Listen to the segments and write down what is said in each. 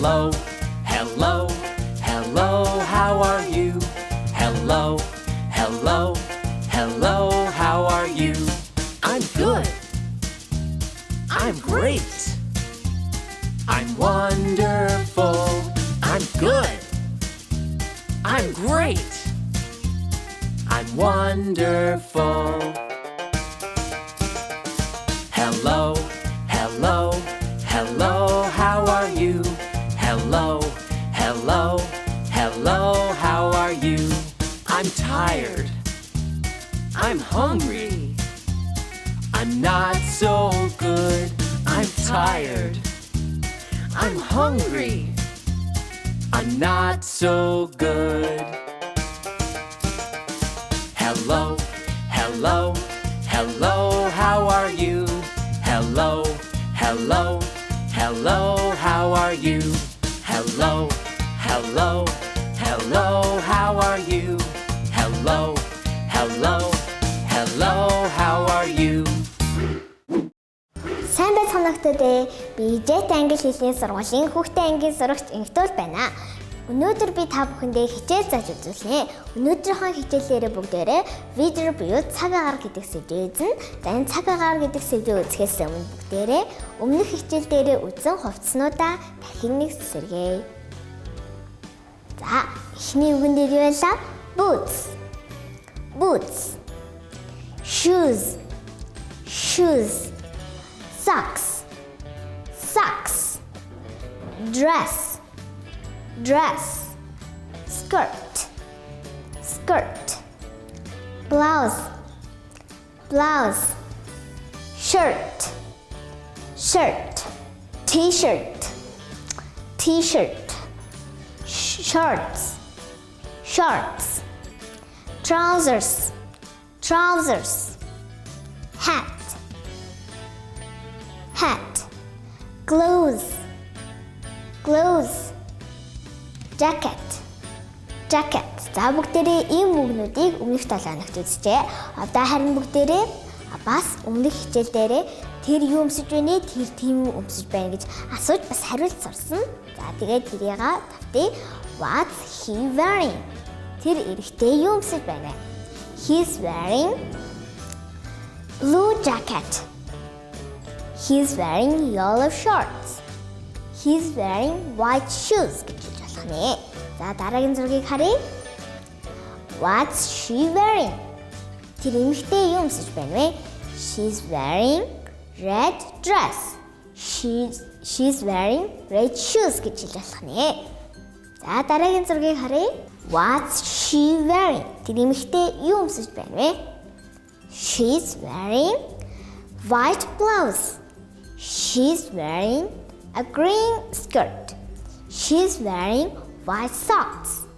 Hello, hello, hello, how are you? Hello, hello, hello, how are you? I'm good. I'm great. I'm wonderful. I'm good. I'm great. I'm wonderful. Hello, hello, hello, how are you? Hello, hello, hello, how are you? I'm tired. I'm hungry. I'm not so good. I'm tired. I'm hungry. I'm not so good. Hello, hello, hello, how are you? Hello, hello, hello, how are you? Hello, hello, hello, how are you? Hello, hello, hello, how are you? Сайн байцгаана хүмүүстээ. Би Jet англи хэлний сургуулийн хүүхдийн ангийн сурагч Инхтүүл байна. Өнөөдөр би та бүхэндээ хичээл зааж үзүүлнэ. Өнөөдрийнхөө хичээлээрээ бүгдээрээ видео буюу цаг агаар гэдэг сэдвийг эзэн. За энэ цаг агаар гэдэг сэдвийг үзэхээс өмнө бүгдээрээ өмнөх хичээл дээрээ үзсэн хувцснуудаа дахин нэг сэргээе. За эхний үгэн дээр юу байлаа? Boots. Boots. Shoes. Shoes. Socks. Socks. Dress. Dress. Skirt. Skirt. Blouse. Blouse. Shirt. Shirt. T-shirt. T-shirt. Shorts. Shorts. Trousers. Trousers. Hat. Hat. Gloves. Gloves. Jacket. Jacket. За бүгдээрээ ийм үгнүүдийг өмнөх 7 хоногт үзчихээ. Одоо харин бүгдээрээ бас өмнөх хичээл дээрээ тэр юу өмсөж байна, тэр тийм өмсөж байна гэж асууж бас хариулт сурсан. За тэгээд тэрийг тавьтыг. What's he wearing? Тэр эрэгтэй юу өмсөж байна? He's wearing blue jacket. He's wearing yellow shorts. He's wearing white shoes гэж хэлж болох нэ. За дараагийн зургийг харъя. What's she wearing? Тэр эмэгтэй юу өмсөж байна вэ? She's wearing red dress. She's wearing red shoes гэж хэлж болох нэ. За дараагийн зургийг харъя. What's she wearing? Тэр эмэгтэй юу өмсөж байна вэ? She's wearing white blouse. She's wearing a green skirt. She's wearing white socks.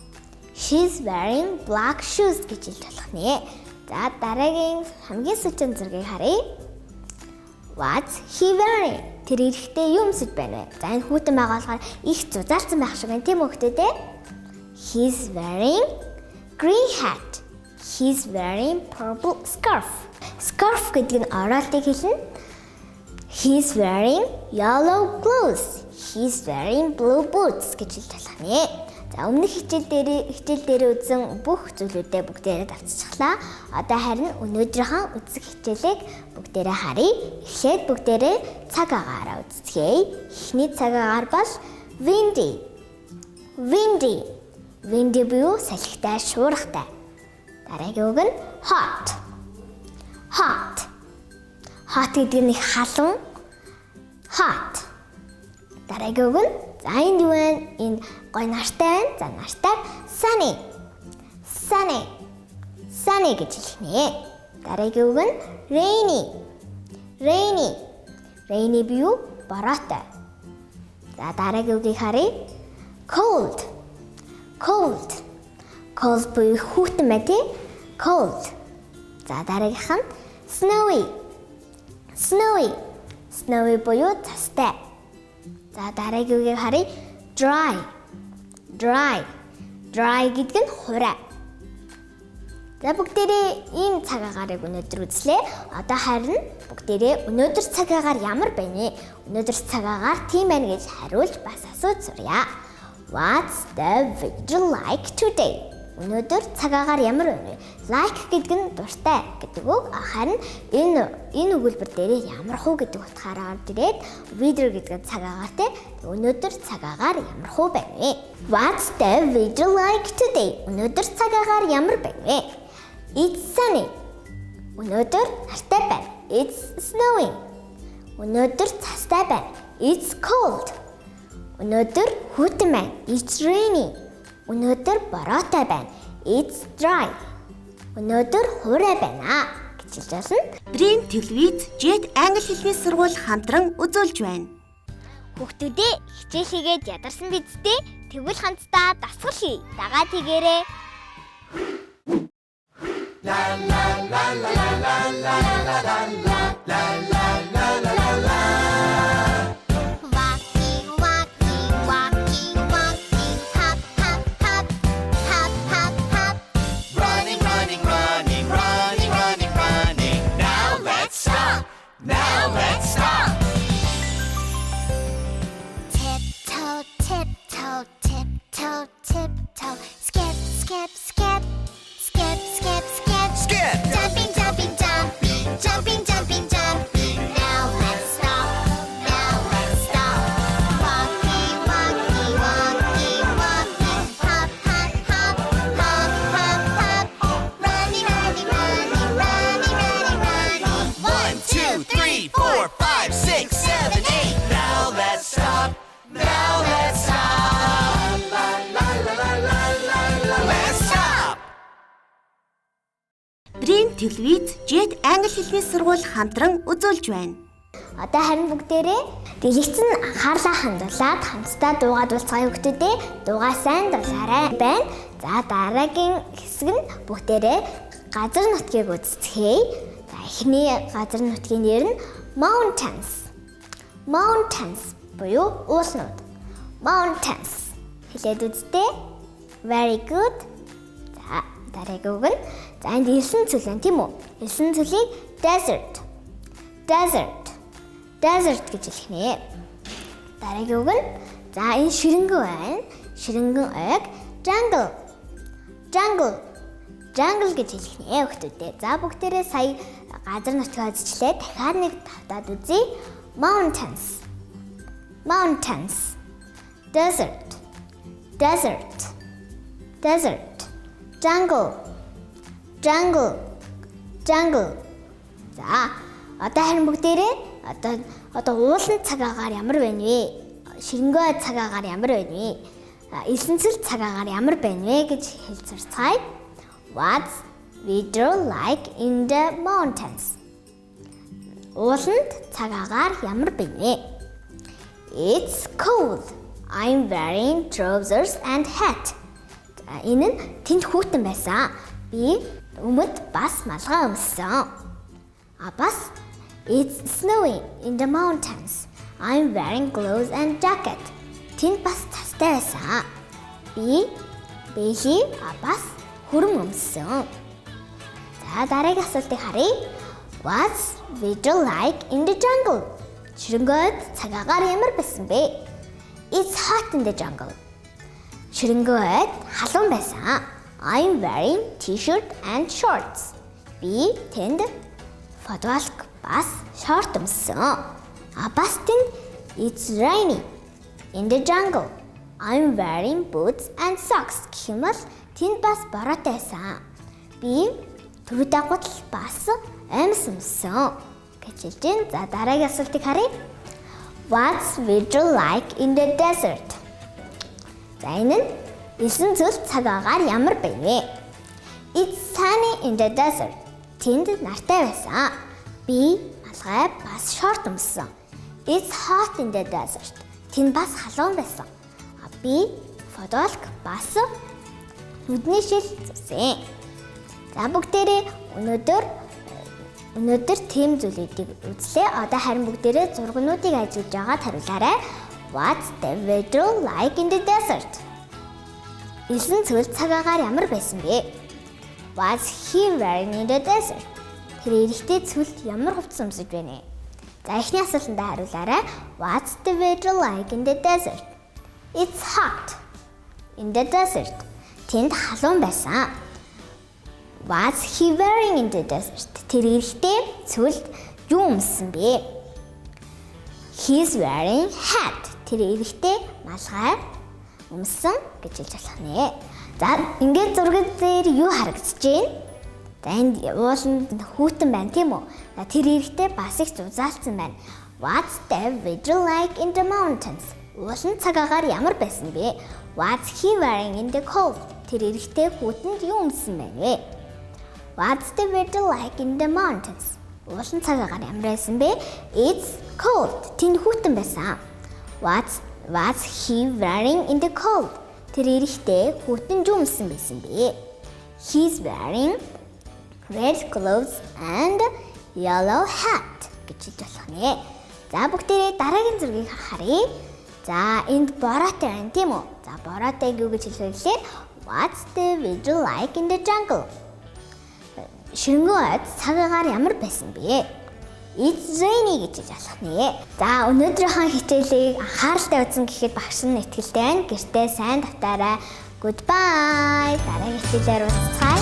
She's wearing black shoes гэж хэлж болох нэ. За дараагийн хамгийн сүүлийн зургийг харъя. What's he wearing? Тэр эрэгтэй юу өмсөж байна вэ? За энэ хүүтэн байгаа болохоор их зузаалсан байх шиг байна тийм үү хүүхдээ? He's wearing green hat. He's wearing purple scarf. Scarf гэдэг нь оролтыг хэлнэ. He's wearing yellow gloves. He's wearing blue boots гэж хэлж болох нэ. За өмнөх хичээл дээр үзсэн бүх зүйлүүдээ бүгдээрээ давтчихлаа. Одоо харин өнөөдрийнхөө үзэх хичээлийг бүгдээрээ харъя. Эхлээд бүгдээрээ цаг агаараа үзцгээе. Эхний цаг агаар бол windy. Windy. Windy буюу салхитай, шуургатай. Дараагийн үг нь hot. Hot. Hot гэдэг нь халуун. Hot. Дараагийн үг нь за энд юу вэ? Энд гой нартай байна. За нартай sunny. Sunny. Sunny гэж хэлнэ. Дараагийн үг нь rainy. Rainy. Rainy буюу бороотой. За дараагийн үгийг харъя. Cold. Cold. Cold буюу хүүтэн байна тий? Cold. За дараагийнх нь snowy. Snowy. Snowy буюу цастай. За дараагийн үгийг харъя. Dry. Dry. Dry гэдэг нь хураа. За бүгдээрээ ийм цаг агаарыг өнөөдөр үзлээ. Одоо харин бүгдээрээ өнөөдөр цагаагаар ямар байна вэ? Өнөөдөр цагаагаар тийм байна гэж хариулж бас асууж сурья. What's the weather like today? Өнөөдөр цагаагаар ямар байна вэ? Like гэдэг нь дуртай гэдэг үг. Харин энэ өгүүлбэр дээр ямар хуу гэдэг утгаараа орж ирээд weather гэдэг нь цагаагаар те. Өнөөдөр цагаагаар ямар хуу байна вэ? What's the weather like today? Өнөөдөр цагаагаар ямар байна вэ? It's sunny. Өнөөдөр нартай байна. It's snowing. Өнөөдөр цастай байна. It's cold. Өнөөдөр хүйтэн байна. It's rainy. Өнөөдөр бороотой байна. It's dry. Өнөөдөр хуурай байна гэж хэлж байна. Өдрийн телевиз, Jet англи хэлний сургууль хамтран үзүүлж байна. Хүүхдүүдээ хичээл хийгээд ядарсан биз дээ? Тэгвэл хамтдаа дасгал хий. Дагаа тэгээрэй. Tiptoe, skip, skip, skip, skip, skip, skip, skip. Jumping, jumping, jumping, jumping, jumping, jumping. Now let's stop. Now let's stop. Walking, walking, walking, walking. Hop, hop, hop, hop, hop, hop. Running, running, running, running, running, running. 1, 2, 3, 4, 5, 6, 7, 8. Now let's stop. Now let's stop. Let's stop. Өдрийн телевиз, Jet англи хэлний сургууль хамтран үзүүлж байна. Одоо харин бүгдээрээ дэлгэцэн анхаарлаа хандуулаад хамтдаа дуугаа дуулцгаая хүүхдүүдээ. Дуугаа сайн дуулаарай байна. За дараагийн хэсэг нь бүгдээрээ газар нутгийг үздэхээ. За эхний газар нутгийн нэр нь mountains. Mountains буюу уулнууд. Mountains. Хэлээд үзтээ. Very good. За дараагийн үг нь за энд элсэн цөл байна тийм үү? Элсэн цөлийг desert. Desert. Desert гэж хэлэх нэ. Дараагийн үг нь за энэ ширэнгэн байна. Ширэнгэн ойг jungle. Jungle. Jungle гэж хэлэх нэ хүүхдүүдээ. За бүгдээрээ сая газар нутгаа үзчихлээ. Дахиад нэг тавтаад үзье. Mountains. Mountains. Desert. Desert. Desert. Jungle. Jungle. Jungle. За одоо харин бүгдээрээ одоо уулын цагаагаар ямар байна вэ? Ширэнгөө цагаагаар ямар байна вэ? Элсэнцэл цагаагаар ямар байна вэ гэж хэлж сурцгаая. What's weather like in the mountains? Ууланд цагаагаар ямар байна вэ? It's cold. I'm wearing trousers and hat. Энэ нь тэнд хүүтэн байсан. Би өмд бас малгай өмссөн. Бас it's snowing in the mountains. I'm wearing gloves and jacket. Тэнд бас цастай байсан. Би бэхи бас хүрэн өмссөн. За дараагийн асуултыг харъя. What's weather like in the jungle? Ширэнгөөд цагаагаар ямар байсан бэ? It's hot in the jungle. Ширэнгөөд халуун байсан. I'm wearing t-shirt and shorts. Би тэнд футболк бас шорт өмссөн. Бас тэнд it's rainy in the jungle. I'm wearing boots and socks. Гэх юм бол тэнд бас бороотой байсан. Би түрүүтэй гутал бас амьс өмссөн гэж хэлж байна. За дараагийн асуултыг харъя. What's weather like in the desert? За энэ нь элсэн цөл цагаагаар ямар байна вэ? It's sunny in the desert. Тэнд нартай байсан. Би малгай бас шорт өмссөн. It's hot in the desert. Тэнд бас халуун байсан. Би футболк бас нүдний шил зүсэн. За бүгдээрээ өнөөдөр тийм зүйлүүдийг үзлээ. Одоо харин бүгдээрээ зургнуудыг ажиглаж байгаад хариулаарай. What's the weather like in the desert? Элсэн цөл цагаагаар ямар байсан бэ? What's he wearing in the desert? Тэр эрэхтэй цүлд ямар хувцас өмсөж байна вэ? За эхний асуултанд хариулаарай. What's the weather like in the desert? It's hot in the desert. Тэнд халуун байсан. What's he wearing in the desert? Тэр эрэхтэй цүлд юу өмссөн бэ? He's wearing hat. Тэр эрэхтэй малгай өмссөн гэж хэлж болох нэ. За ингээд зураг дээр юу харагдаж байна? За энд ууланд хүүтэн байна тийм үү? За тэр эрэхтэй бас их зузаалцсан байна. What's the weather like in the mountains? Уулын цаг агаар ямар байсан бэ? What's he wearing in the cold? Тэр эрэхтэй хүүтэнд юу өмссөн байна вэ? What's the weather like in the mountains? Уулын цаг агаар ямар байсан бэ? It's cold. Тэнд хүүтэн байсан. What's he wearing in the cold? Тэр эрэхтэй хүүтэн юу өмссөн байсан бэ? He's wearing red clothes and yellow hat гэж хэлж болох нэ. За бүгдээрээ дараагийн зургийг харъя. За энд бороотой байна тийм үү? За бороотой юу гэж хэлвэл What's the weather like in the jungle? Ширэнгөө ойд цаг агаар ямар байсан бэ? It's rainy гэж хэлж болох нэ. За өнөөдрийнхөө хичээлийг анхааралтай үзэн гэхэд багш нь итгэлтэй байна. Гэртээ сайн давтаарай. Goodbye. Дараагийн хичээлээр уулзцгаая.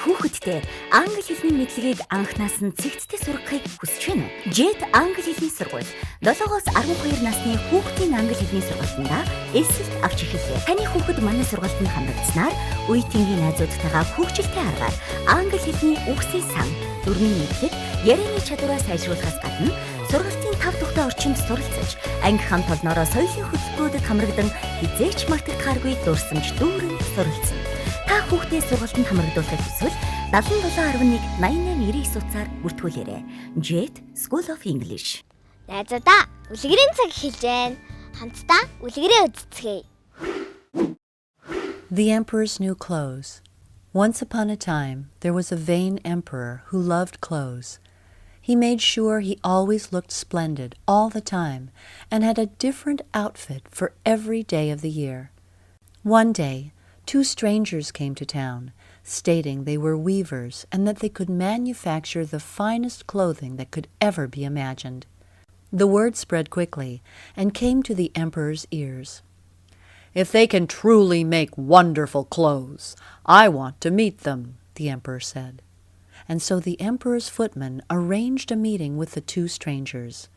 Хүүхэдтэй англи хэлний мэдлэгийг анхнаас нь цэгцтэй сургахыг хүсэж байна уу? Jet англи хэлний сургууль 7-оос 12 насны хүүхдийн англи хэлний сургалтанда эсэлт авч эхэллээ. Таны хүүхэд манай сургалтанд хамрагдсанаар үеийнгийн найзуудтайгаа хөгжилтэй аргаар англи хэлний үгсийн сан, дүрмийн мэдлэг, ярианы чадвараа сайжруулахаас гадна сургалтын 5 тухтай орчинд суралцаж, анги хамт олноороо соёлын хөтөлбөрүүдэд хамрагдан хизээч мартагдахааргүй дурсамж дүүрэн суралцсан. Та хүүхдээ сургалтанд хамрагдуулахыг хүсвэл 7711 8899 утсаар бүртгүүлээрэй. Jet School of English. Найзуудаа, үлгэрийн цаг эхэлж байна. Хамтдаа үлгэрээ үздэцгээе. The Emperor's New Clothes. Once upon a time, there was a vain emperor who loved clothes. He made sure he always looked splendid all the time and had a different outfit for every day of the year. One day, 2 strangers came to town, stating they were weavers and that they could manufacture the finest clothing that could ever be imagined. The word spread quickly and came to the emperor's ears. "If they can truly make wonderful clothes, I want to meet them," the emperor said. And so the emperor's footman arranged a meeting with the 2 strangers.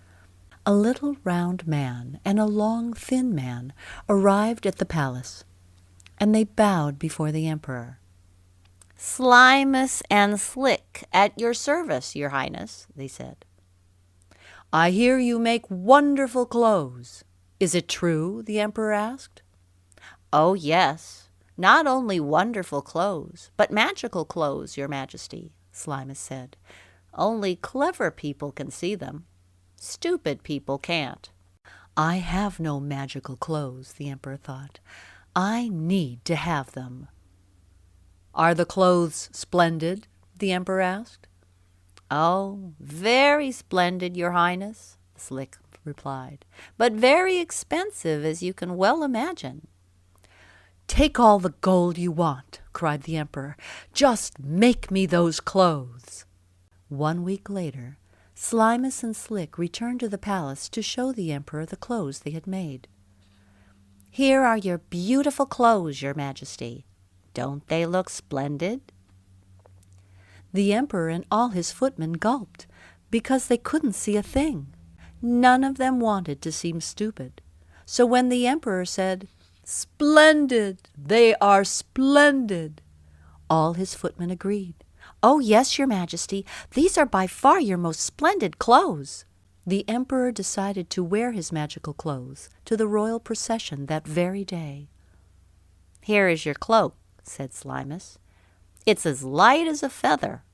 A little round man and a long, thin man arrived at the palace, and they bowed before the emperor. "Slimus and Slick at your service, your highness," they said. "I hear you make wonderful clothes. Is it true?" the emperor asked. "Oh, yes. Not only wonderful clothes, but magical clothes, your majesty," Slimus said. "Only clever people can see them. Stupid people can't." "I have no magical clothes," the emperor thought. "I need to have them." "Are the clothes splendid?" the emperor asked. "Oh, very splendid, your highness," Slick replied, "but very expensive, as you can well imagine." "Take all the gold you want," cried the emperor. "Just make me those clothes." 1 week later, Slimus and Slick returned to the palace to show the emperor the clothes they had made. "Here are your beautiful clothes, your majesty. Don't they look splendid?" The emperor and all his footmen gulped, because they couldn't see a thing. None of them wanted to seem stupid. So when the emperor said, "Splendid! They are splendid!" all his footmen agreed. "Oh, yes, your majesty. These are by far your most splendid clothes." The emperor decided to wear his magical clothes to the royal procession that very day. "Here is your cloak," said Slimus. "It's as light as a feather."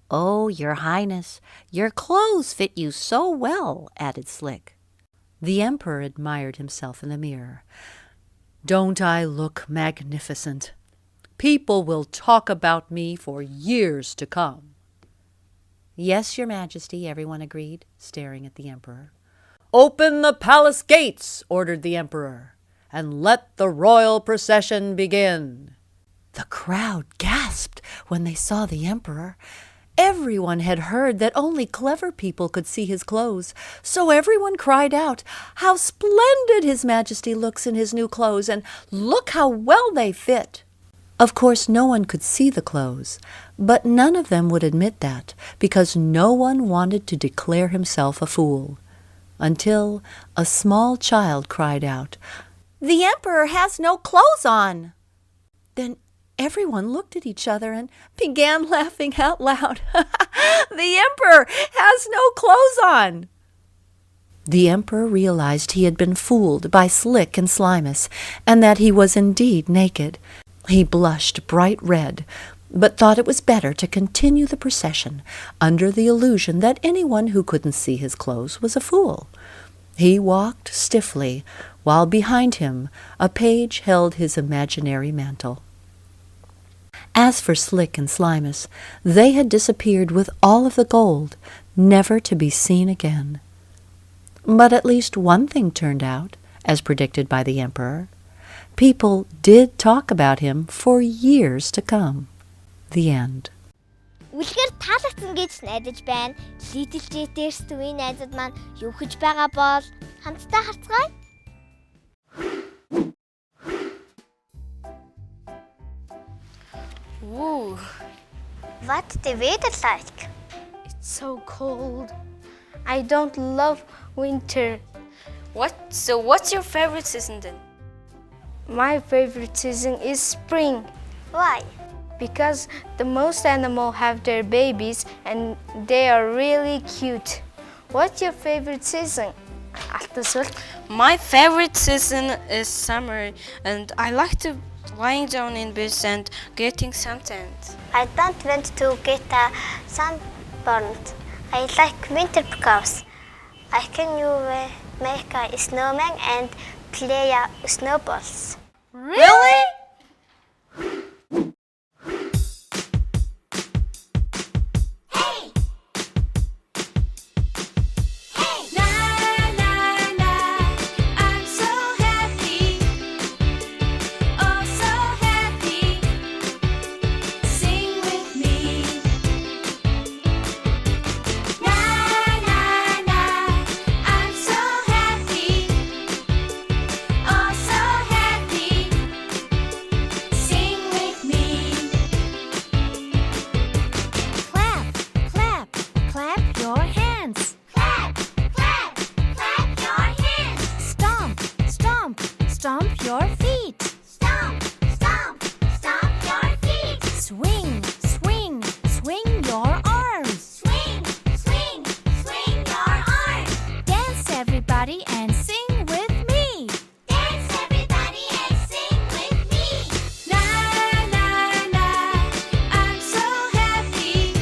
"Oh, your highness, your clothes fit you so well," added Slick. The emperor admired himself in the mirror. "Don't I look magnificent? People will talk about me for years to come." "Yes, your majesty," everyone agreed, staring at the emperor. "Open the palace gates," ordered the emperor. and let the royal procession begin." The crowd gasped when they saw the emperor. Everyone had heard that only clever people could see his clothes, so everyone cried out, "How splendid His Majesty looks in his new clothes, and look how well they fit." Of course, no one could see the clothes, but none of them would admit that, because no one wanted to declare himself a fool. Until a small child cried out, The emperor has no clothes on. Then everyone looked at each other and began laughing out loud. The emperor has no clothes on. The emperor realized he had been fooled by Slick and Slimus, and that he was indeed naked. He blushed bright red, but thought it was better to continue the procession under the illusion that anyone who couldn't see his clothes was a fool. He walked stiffly, while behind him a page held his imaginary mantle. As for Slick and Slimus, they had disappeared with all of the gold, never to be seen again. But at least one thing turned out, as predicted by the emperor. People did talk about him for years to come. The end. Үлгэр таалагдсан гэж найдаж байна. Little J-дээс төвийн найзууд маань юу хийж байгаа бол хамтдаа харцгаая. Ooh, What's the weather like? it's so cold. I don't love winter. What's your favorite season then? My favorite season is spring Why? because the most animals have their babies and they are really cute. What's your favorite season? My favorite season is summer, and I like to lying down in bed and getting suntanned. I don't want to get sunburned. I like winter because I can make a snowman and play snowballs. Really? I'm so happy, oh so happy. Sing with me. Na na na, I'm so happy, oh so happy. Sing with me. Clap, clap, clap your hands. Clap, clap, clap your hands. Stomp, stomp, stomp your feet. Stomp, stomp, stomp your feet. Swing, swing, swing your arms. Swing, swing, swing your arms. Dance everybody and sing with me. Dance everybody and sing with me. Na na na, I'm so happy,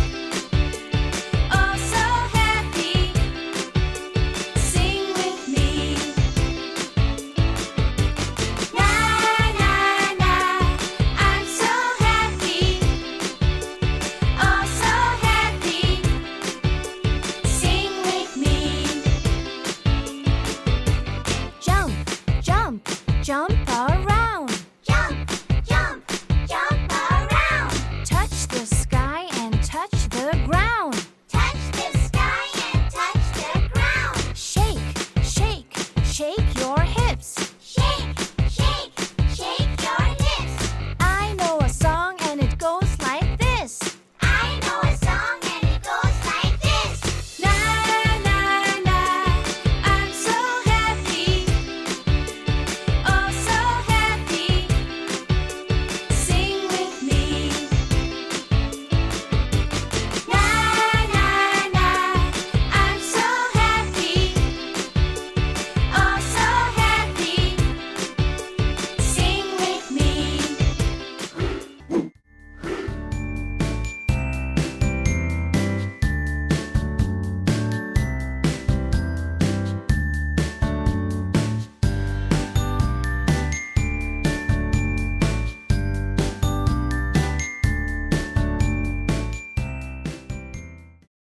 oh so happy. Sing with me. Na na na, I'm so happy, oh so happy. Sing with me. Jump, jump, jump our